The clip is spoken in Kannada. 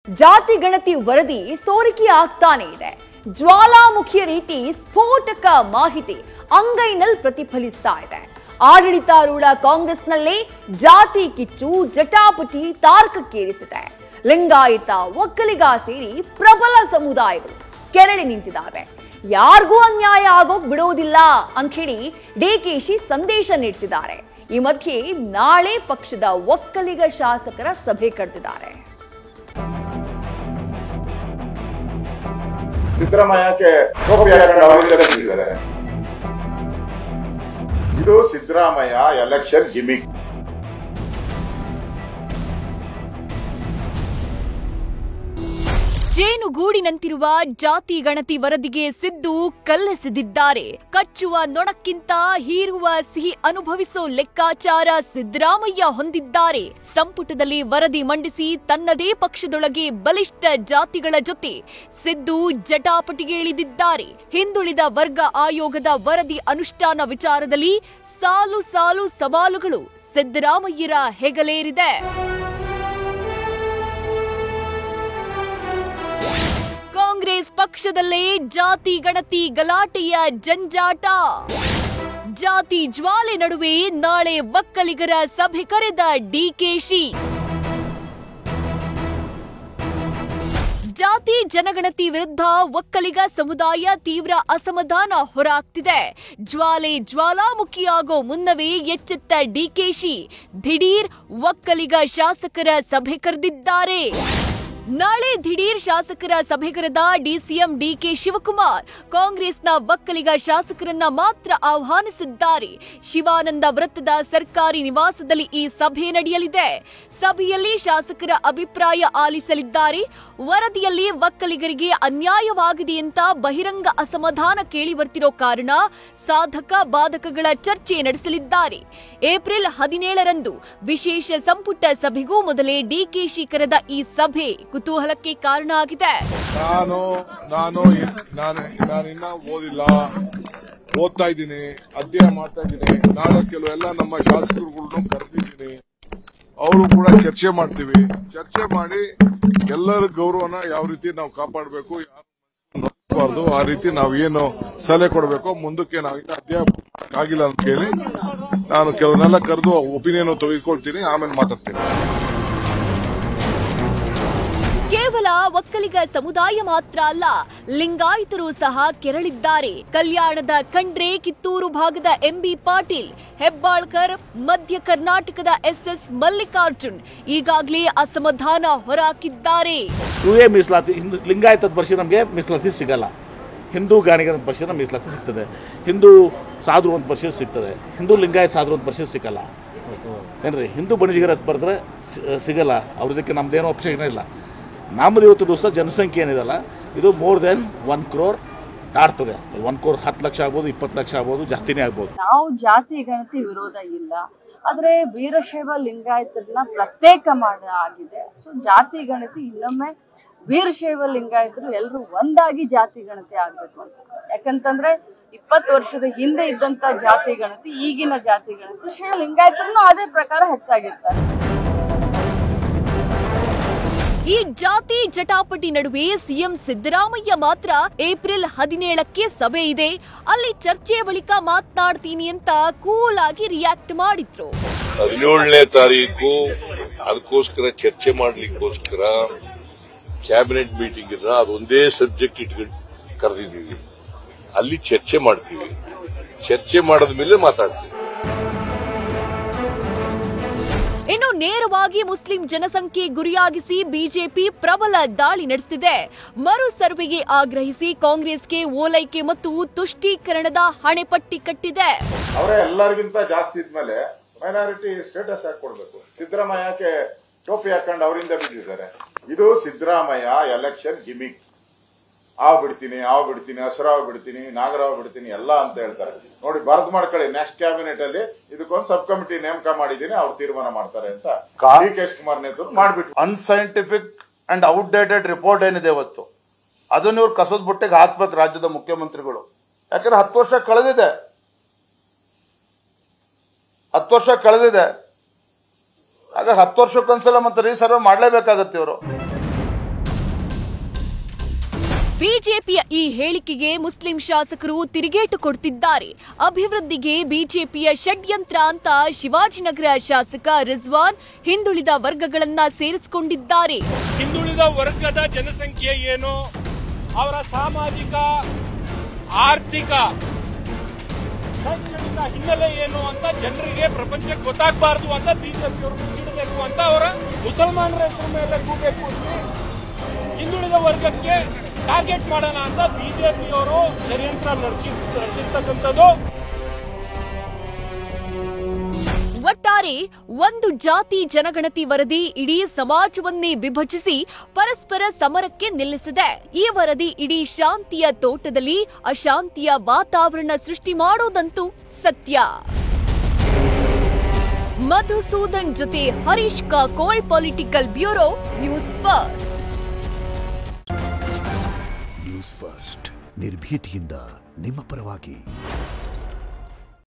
ಜಾತಿ ಗಣತಿ ವರದಿ ಸೋರಿಕೆ ಆಗ್ತಾನೆ ಇದೆ. ಜ್ವಾಲಾಮುಖಿಯ ರೀತಿ ಸ್ಫೋಟಕ ಮಾಹಿತಿ ಅಂಗೈನಲ್ಲಿ ಪ್ರತಿಫಲಿಸ್ತಾ ಇದೆ. ಆಡಳಿತಾರೂಢ ಕಾಂಗ್ರೆಸ್ನಲ್ಲೇ ಜಾತಿ ಕಿಚ್ಚು ಜಟಾಪಟಿ ತಾರಕಕ್ಕೇರಿಸಿದೆ. ಲಿಂಗಾಯತ ಒಕ್ಕಲಿಗ ಸೇರಿ ಪ್ರಬಲ ಸಮುದಾಯಗಳು ಕೆರಳಿ ನಿಂತಿದ್ದಾವೆ. ಯಾರಿಗೂ ಅನ್ಯಾಯ ಆಗೋಕ್ ಬಿಡೋದಿಲ್ಲ ಅಂತ ಹೇಳಿ ಡಿಕೆಶಿ ಸಂದೇಶ ನೀಡ್ತಿದ್ದಾರೆ. ಈ ಮಧ್ಯೆ ನಾಳೆ ಪಕ್ಷದ ಒಕ್ಕಲಿಗ ಶಾಸಕರ ಸಭೆ ಕರೆದಿದ್ದಾರೆ. ಸಿದ್ದರಾಮಯ್ಯಕ್ಕೆ ಇದು ಸಿದ್ದರಾಮಯ್ಯ ಎಲೆಕ್ಷನ್ ಗಿಮಿಕ್. ಜೇನುಗೂಡಿನಂತಿರುವ ಜಾತಿ ಗಣತಿ ವರದಿಗೆ ಸಿದ್ದು ಕಲ್ಲೆಸೆದಿದ್ದಾರೆ. ಕಚ್ಚುವ ನೊಣಕ್ಕಿಂತ ಹೀರುವ ಸಿಹಿ ಅನುಭವಿಸೋ ಲೆಕ್ಕಾಚಾರ ಸಿದ್ದರಾಮಯ್ಯ ಹೊಂದಿದ್ದಾರೆ. ಸಂಪುಟದಲ್ಲಿ ವರದಿ ಮಂಡಿಸಿ ತನ್ನದೇ ಪಕ್ಷದೊಳಗೆ ಬಲಿಷ್ಠ ಜಾತಿಗಳ ಜೊತೆ ಸಿದ್ದು ಜಟಾಪಟಿಗೆ ಇಳಿದಿದ್ದಾರೆ. ಹಿಂದುಳಿದ ವರ್ಗ ಆಯೋಗದ ವರದಿ ಅನುಷ್ಠಾನ ವಿಚಾರದಲ್ಲಿ ಸಾಲು ಸಾಲು ಸವಾಲುಗಳು ಸಿದ್ದರಾಮಯ್ಯರ ಹೆಗಲೇರಿದೆ. ಕಾಂಗ್ರೆಸ್ ಪಕ್ಷದಲ್ಲೇ ಜಾತಿ ಗಣತಿ ಗಲಾಟೆಯ ಜಂಜಾಟ. ಜಾತಿ ಜ್ವಾಲೆ ನಡುವೆ ನಾಳೆ ಒಕ್ಕಲಿಗರ ಸಭೆ ಕರೆದ ಡಿಕೆಶಿ. ಜಾತಿ ಜನಗಣತಿ ವಿರುದ್ಧ ಒಕ್ಕಲಿಗ ಸಮುದಾಯ ತೀವ್ರ ಅಸಮಾಧಾನ ಹೊರಹಾಕ್ತಿದೆ. ಜ್ವಾಲಾಮುಖಿಯಾಗೋ ಮುನ್ನವೇ ಎಚ್ಚೆತ್ತ ಡಿಕೆಶಿ ದಿಢೀರ್ ಒಕ್ಕಲಿಗ ಶಾಸಕರ ಸಭೆ ಕರೆದಿದ್ದಾರೆ. ನಾಳೆ ದಿಢೀರ್ ಶಾಸಕರ ಸಭೆ ಕರೆದ ಡಿಸಿಎಂ ಡಿಕೆ ಶಿವಕುಮಾರ್ ಕಾಂಗ್ರೆಸ್ನ ಒಕ್ಕಲಿಗ ಶಾಸಕರನ್ನ ಮಾತ್ರ ಆಹ್ವಾನಿಸಿದ್ದಾರೆ. ಶಿವಾನಂದ ವೃತ್ತದ ಸರ್ಕಾರಿ ನಿವಾಸದಲ್ಲಿ ಈ ಸಭೆ ನಡೆಯಲಿದೆ. ಸಭೆಯಲ್ಲಿ ಶಾಸಕರ ಅಭಿಪ್ರಾಯ ಆಲಿಸಲಿದ್ದಾರೆ. ವರದಿಯಲ್ಲಿ ಒಕ್ಕಲಿಗರಿಗೆ ಅನ್ಯಾಯವಾಗಿದೆ ಅಂತ ಬಹಿರಂಗ ಅಸಮಾಧಾನ ಕೇಳಿ ಬರ್ತಿರೋ ಕಾರಣ ಸಾಧಕ ಬಾಧಕಗಳ ಚರ್ಚೆ ನಡೆಸಲಿದ್ದಾರೆ. ಏಪ್ರಿಲ್ 17ರಂದು ವಿಶೇಷ ಸಂಪುಟ ಸಭೆಗೂ ಮೊದಲೇ ಡಿಕೆಶಿ ಕರೆದ ಈ ಸಭೆ ಕುತೂಹಲಕ್ಕೆ ಕಾರಣ ಆಗಿದೆ. ನಾನಿನ್ನ ಓದಿಲ್ಲ, ಓದ್ತಾ ಇದ್ದೀನಿ, ಅಧ್ಯಯನ ಮಾಡ್ತಾ ಇದ್ದೀನಿ. ನಾಳೆ ಕೆಲವೆಲ್ಲ ನಮ್ಮ ಶಾಸಕರುಗಳನ್ನು ಕರೆದಿದ್ದೀನಿ. ಅವರು ಕೂಡ ಚರ್ಚೆ ಮಾಡ್ತೀವಿ. ಚರ್ಚೆ ಮಾಡಿ ಎಲ್ಲರ ಗೌರವನ ಯಾವ ರೀತಿ ನಾವು ಕಾಪಾಡಬೇಕು, ಯಾರು ಆ ರೀತಿ ನಾವು ಏನು ಸಲಹೆ ಕೊಡಬೇಕು, ಮುಂದಕ್ಕೆ ನಾವಿನ್ನ ಅಧ್ಯಯನ ಆಗಿಲ್ಲ ಅಂತ ಹೇಳಿ ನಾನು ಕೆಲವನ್ನೆಲ್ಲ ಕರೆದು ಒಪಿನಿಯನ್ ತೆಗೆದುಕೊಳ್ತೀನಿ, ಆಮೇಲೆ ಮಾತಾಡ್ತೀನಿ. ಕೇವಲ ಒಕ್ಕಲಿಗ ಸಮುದಾಯ ಮಾತ್ರ ಅಲ್ಲ, ಲಿಂಗಾಯತರು ಸಹ ಕೆರಳಿದ್ದಾರೆ. ಕಲ್ಯಾಣದ ಖಂಡ್ರೆ, ಕಿತ್ತೂರು ಭಾಗದ ಎಂಬಿ ಪಾಟೀಲ್, ಹೆಬ್ಬಾಳ್ಕರ್, ಮಧ್ಯ ಕರ್ನಾಟಕದ ಎಸ್ಎಸ್ ಮಲ್ಲಿಕಾರ್ಜುನ್ ಈಗಾಗಲೇ ಅಸಮಾಧಾನ ಹೊರಹಾಕಿದ್ದಾರೆ. ಮೀಸಲಾತಿ ಲಿಂಗಾಯತದ ವರ್ಷ ನಮಗೆ ಮೀಸಲಾತಿ ಸಿಗಲ್ಲ. ಹಿಂದೂ ಗಾಣಿಗರ ವರ್ಷ ಮೀಸಲಾತಿ ಸಿಗ್ತದೆ. ಹಿಂದೂ ಸಾಧು ಒಂದು ವರ್ಷ ಸಿಗ್ತದೆ. ಹಿಂದೂ ಲಿಂಗಾಯತ ಸಾಧು ಒಂದು ವರ್ಷ ಸಿಗಲ್ಲ. ಏನ್ರಿ ಹಿಂದೂ ಬಣಿಜಿಗರ ಬರೆದ್ರೆ ಸಿಗಲ್ಲ. ಅವ್ರದಕ್ಕೆ ನಮ್ದೇನೋ ಆಪ್ಷನ್ ಇಲ್ಲ. ನಮ್ಮದು ಇವತ್ತು ದಿವಸ ಜನಸಂಖ್ಯೆ ಏನಿದೆಲ್ಲ ಇದು more than 1 crore ದಾಟ್ತದೆ. 1 crore 10 lakh ಆಗ್ಬೋದು, 20 ಲಕ್ಷ ಆಗ್ಬೋದು, ಜಾಸ್ತಿನೇ ಆಗ್ಬೋದು. ನಾವು ಜಾತಿ ಗಣತಿ ವಿರೋಧ ಇಲ್ಲ, ಆದ್ರೆ ವೀರಶೈವ ಲಿಂಗಾಯತರನ್ನ ಪ್ರತ್ಯೇಕ ಆಗಿದೆ. ಸೊ ಜಾತಿ ಗಣತಿ ಇನ್ನೊಮ್ಮೆ ವೀರಶೈವ ಲಿಂಗಾಯತರು ಎಲ್ಲರೂ ಒಂದಾಗಿ ಜಾತಿ ಗಣತಿ ಆಗ್ಬೇಕು ಅಂತ. ಯಾಕಂತಂದ್ರೆ 20 ವರ್ಷದ ಹಿಂದೆ ಇದ್ದಂತ ಜಾತಿ ಗಣತಿ, ಈಗಿನ ಜಾತಿ ಗಣತಿ, ಶೈವ ಲಿಂಗಾಯತರನ್ನು ಅದೇ ಪ್ರಕಾರ ಹೆಚ್ಚಾಗಿರ್ತಾರೆ. ಈ ಜಾತಿ ಜಟಾಪಟಿ ನಡುವೆ ಸಿಎಂ ಸಿದ್ದರಾಮಯ್ಯ ಮಾತ್ರ ಏಪ್ರಿಲ್ 17ಕ್ಕೆ ಸಭೆ ಇದೆ, ಅಲ್ಲಿ ಚರ್ಚೆ ಬಳಿಕ ಮಾತನಾಡ್ತೀನಿ ಅಂತ ಕೂಲ್ ಆಗಿ ರಿಯಾಕ್ಟ್ ಮಾಡಿದ್ರು. 17ನೇ ತಾರೀಕು ಅದಕ್ಕೋಸ್ಕರ ಚರ್ಚೆ ಮಾಡ್ಲಿಕ್ಕೋಸ್ಕರ ಕ್ಯಾಬಿನೆಟ್ ಮೀಟಿಂಗ್ ಇದ್ರೆ ಅದೊಂದೇ ಸಬ್ಜೆಕ್ಟ್ ಇಟ್ಕೊಂಡು ಕರೆದಿದ್ದೀವಿ. ಅಲ್ಲಿ ಚರ್ಚೆ ಮಾಡ್ತೀವಿ. ಚರ್ಚೆ ಮಾಡಿದ ಮೇಲೆ ಮಾತಾಡ್ತೀವಿ. ಇನ್ನು ನೇರವಾಗಿ ಮುಸ್ಲಿಂ ಜನಸಂಖ್ಯೆ ಗುರಿಯಾಗಿಸಿ ಬಿಜೆಪಿ ಪ್ರಬಲ ದಾಳಿ ನಡೆಸಿದೆ. ಮರು ಸರ್ವೆಗೆ ಆಗ್ರಹಿಸಿ ಕಾಂಗ್ರೆಸ್ಗೆ ಓಲೈಕೆ ಮತ್ತು ತುಷ್ಟೀಕರಣದ ಹಣೆಪಟ್ಟಿ ಕಟ್ಟಿದೆ. ಅವರೇ ಎಲ್ಲರಿಗಿಂತ ಜಾಸ್ತಿ ಇದ್ಮೇಲೆ ಮೈನಾರಿಟಿ ಸ್ಟೇಟಸ್ ಯಾಕೆ ಕೊಡಬೇಕು? ಸಿದ್ದರಾಮಯ್ಯಕ್ಕೆ ಟೋಪಿ ಹಾಕೊಂಡು ಅವರಿಂದ ಬಿದ್ದಿದ್ದಾರೆ. ಇದು ಸಿದ್ದರಾಮಯ್ಯ ಎಲೆಕ್ಷನ್ ಗಿಮಿಕ್. ಬಿಡ್ತೀನಿ, ಹಸುರಾವ್ ಬಿಡ್ತೀನಿ, ನಾಗರಾವ್ ಬಿಡ್ತೀನಿ ಎಲ್ಲ ಅಂತ ಹೇಳ್ತಾರೆ. ನೋಡಿ, ಬರದ್ ಮಾಡ್ಕೊಳ್ಳಿ. ನೆಕ್ಸ್ಟ್ ಕ್ಯಾಬಿನೆಟ್ ಅಲ್ಲಿ ಇದಕ್ಕೊಂದು ಸಬ್ ಕಮಿಟಿ ನೇಮಕ ಮಾಡಿದ್ದೀನಿ, ಅವ್ರು ತೀರ್ಮಾನ ಮಾಡ್ತಾರೆ ಅಂತ ಡಿ.ಕೆ. ಶಿವಕುಮಾರ್ ನೇತೃತ್ವ ಮಾಡ್ಬಿಟ್ಟು ಅನ್ಸೈಂಟಿಫಿಕ್ ಅಂಡ್ ಔಟ್ಡೇಟೆಡ್ ರಿಪೋರ್ಟ್ ಏನಿದೆ ಇವತ್ತು, ಅದನ್ನ ಇವ್ರು ಕಸದ ಬುಟ್ಟಿಗೆ ಹಾಕ್ಬೇಕು ರಾಜ್ಯದ ಮುಖ್ಯಮಂತ್ರಿಗಳು. ಯಾಕಂದ್ರೆ 10 ವರ್ಷ ಕಳೆದಿದೆ. 10 ವರ್ಷ ಕಳೆದಿದೆ. ಆಗ 10 ವರ್ಷಕ್ಕೊಂದ್ಸಲ ಮತ್ತೆ ರೀಸರ್ವೆ ಮಾಡಲೇಬೇಕಾಗತ್ತೆ ಇವರು. ಬಿಜೆಪಿಯ ಈ ಹೇಳಿಕೆಗೆ ಮುಸ್ಲಿಂ ಶಾಸಕರು ತಿರುಗೇಟು ಕೊಡ್ತಿದ್ದಾರೆ. ಅಭಿವೃದ್ಧಿಗೆ ಬಿಜೆಪಿಯ ಷಡ್ಯಂತ್ರ ಅಂತ ಶಿವಾಜಿನಗರ ಶಾಸಕ ರಿಜ್ವಾನ್ ಹಿಂದುಳಿದ ವರ್ಗಗಳನ್ನ ಸೇರಿಸಿಕೊಂಡಿದ್ದಾರೆ. ಹಿಂದುಳಿದ ವರ್ಗದ ಜನಸಂಖ್ಯೆ ಏನು, ಅವರ ಸಾಮಾಜಿಕ ಆರ್ಥಿಕ ಶೈಕ್ಷಣಿಕ ಹಿನ್ನೆಲೆ ಏನು ಅಂತ ಜನರಿಗೆ ಪ್ರಪಂಚಕ್ಕೆ ಗೊತ್ತಾಗಬಾರದು ಅಂತ ಬಿಜೆಪಿಯವರು ಮುಚ್ಚಿಡಬೇಕು ಅಂತ ಅವರ ಮುಸಲ್ಮಾನರ ಹೆಸರು ಮೇಲೆ ಗೂಬೆ ಕೂರಿಸಿ ಹಿಂದುಳಿದ ವರ್ಗಕ್ಕೆ ಟಾರ್ಗೆಟ್ ಮಾಡೋಣ ಅಂತ ಬಿಜೆಪಿಯವರು ಷಡ್ಯಂತ್ರ ನಡೆಸಿರ್ತಕ್ಕಂಥದ್ದು. ಒಟ್ಟಾರೆ ಒಂದು ಜಾತಿ ಜನಗಣತಿ ವರದಿ ಇಡೀ ಸಮಾಜವನ್ನೇ ವಿಭಜಿಸಿ ಪರಸ್ಪರ ಸಮರಕ್ಕೆ ನಿಲ್ಲಿಸಿದೆ. ಈ ವರದಿ ಇಡೀ ಶಾಂತಿಯ ತೋಟದಲ್ಲಿ ಅಶಾಂತಿಯ ವಾತಾವರಣ ಸೃಷ್ಟಿ ಮಾಡೋದಂತೂ ಸತ್ಯ. ಮಧುಸೂದನ್ ಜೊತೆ Harish Kakol, political bureau, news first. News first ನಿರ್ಭೀತಿಯಿಂದ ನಿಮ್ಮ ಪರವಾಗಿ.